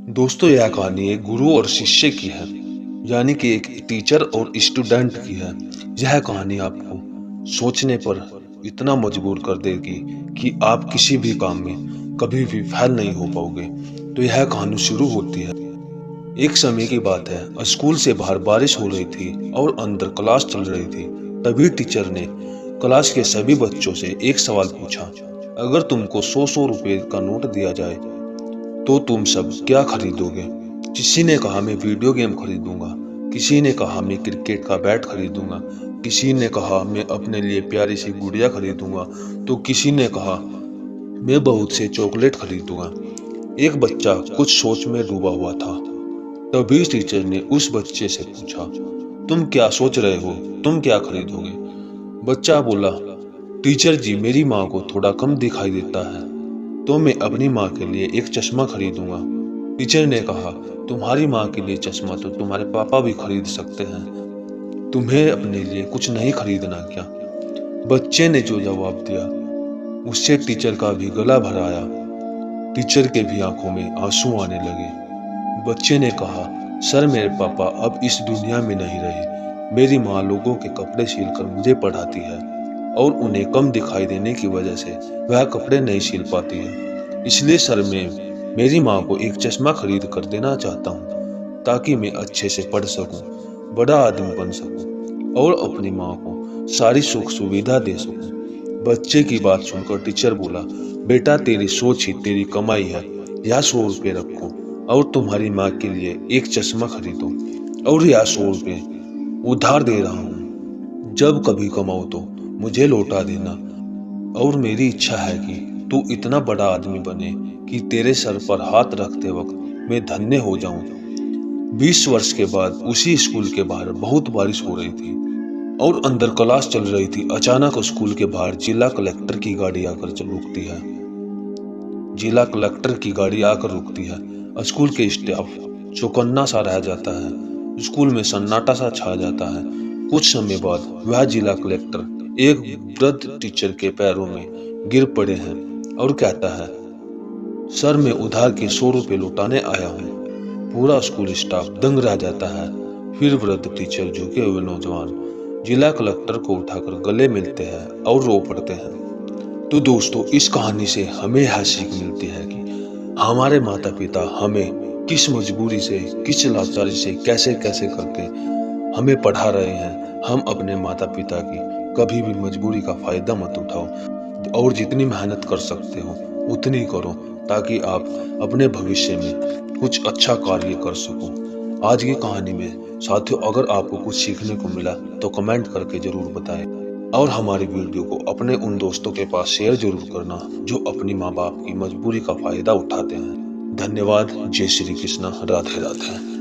दोस्तों, यह कहानी एक गुरु और शिष्य की है, यानी कि एक टीचर और स्टूडेंट की है। यह कहानी आपको सोचने पर इतना मजबूर कर देगी कि आप किसी भी काम में कभी भी फेल नहीं हो पाओगे। तो यह कहानी शुरू होती है। एक समय की बात है, स्कूल से बाहर बारिश हो रही थी और अंदर क्लास चल रही थी। तभी टीचर ने क्लास के सभी बच्चों से एक सवाल पूछा, अगर तुमको 100 रुपए का नोट दिया जाए तो तुम सब क्या खरीदोगे? किसी ने कहा मैं वीडियो गेम खरीदूंगा, किसी ने कहा मैं क्रिकेट का बैट खरीदूंगा, किसी ने कहा मैं अपने लिए प्यारी सी गुड़िया खरीदूंगा, तो किसी ने कहा मैं बहुत से चॉकलेट खरीदूंगा। एक बच्चा कुछ सोच में डूबा हुआ था। तभी टीचर ने उस बच्चे से पूछा, तुम क्या सोच रहे हो? तुम क्या खरीदोगे? बच्चा बोला, टीचर जी, मेरी माँ को थोड़ा कम दिखाई देता है तो मैं अपनी माँ के लिए एक चश्मा खरीदूंगा। टीचर ने कहा, तुम्हारी माँ के लिए चश्मा तो तुम्हारे पापा भी खरीद सकते हैं, तुम्हें अपने लिए कुछ नहीं खरीदना क्या? बच्चे ने जो जवाब दिया उससे टीचर का भी गला भर आया। टीचर के भी आंखों में आंसू आने लगे। बच्चे ने कहा, सर, मेरे पापा अब इस दुनिया में नहीं रहे। मेरी माँ लोगों के कपड़े सिलकर मुझे पढ़ाती है और उन्हें कम दिखाई देने की वजह से वह कपड़े नहीं सिल पाती है। इसलिए सर, मैं मेरी माँ को एक चश्मा खरीद कर देना चाहता हूँ ताकि मैं अच्छे से पढ़ सकूँ, बड़ा आदमी बन सकूँ और अपनी माँ को सारी सुख सुविधा दे सकूँ। बच्चे की बात सुनकर टीचर बोला, बेटा, तेरी सोच ही तेरी कमाई है। यह 100 रुपये रखो और तुम्हारी माँ के लिए एक चश्मा खरीदो, और यह 100 रुपये उधार दे रहा हूँ। जब कभी कमाओ तो मुझे लौटा देना। और मेरी इच्छा है कि तू इतना बड़ा आदमी बने कि तेरे सर पर हाथ रखते वक्त मैं धन्य हो जाऊं। 20 वर्ष के बाद उसी स्कूल के बाहर बहुत बारिश हो रही थी और अंदर क्लास चल रही थी। अचानक स्कूल के बाहर जिला कलेक्टर की गाड़ी आकर रुकती है। जिला कलेक्टर की गाड़ी आकर रुकती है। स्कूल के स्टाफ चौकन्ना सा रह जाता है। स्कूल में सन्नाटा सा छा जाता है। कुछ समय बाद वह जिला कलेक्टर एक वृद्ध टीचर के पैरों में गिर पड़े हैं और कहता है, सर, मैं उधार के 100 रुपये लौटाने आया हूँ। पूरा स्कूल स्टाफ दंग रह जाता है। फिर वृद्ध टीचर झुके हुए नौजवान जिला कलेक्टर को उठाकर गले मिलते हैं और रो पड़ते हैं। तो दोस्तों, इस कहानी से हमें यह सीख मिलती है कि हमारे माता पिता हमें किस मजबूरी से, किस लाचारी से, कैसे कैसे करके हमें पढ़ा रहे हैं। हम अपने माता पिता की कभी भी मजबूरी का फायदा मत उठाओ और जितनी मेहनत कर सकते हो उतनी करो, ताकि आप अपने भविष्य में कुछ अच्छा कार्य कर सको। आज की कहानी में साथियों, अगर आपको कुछ सीखने को मिला तो कमेंट करके जरूर बताएं और हमारी वीडियो को अपने उन दोस्तों के पास शेयर जरूर करना जो अपनी माँ बाप की मजबूरी का फायदा उठाते हैं। धन्यवाद। जय श्री कृष्णा। राधे राधे।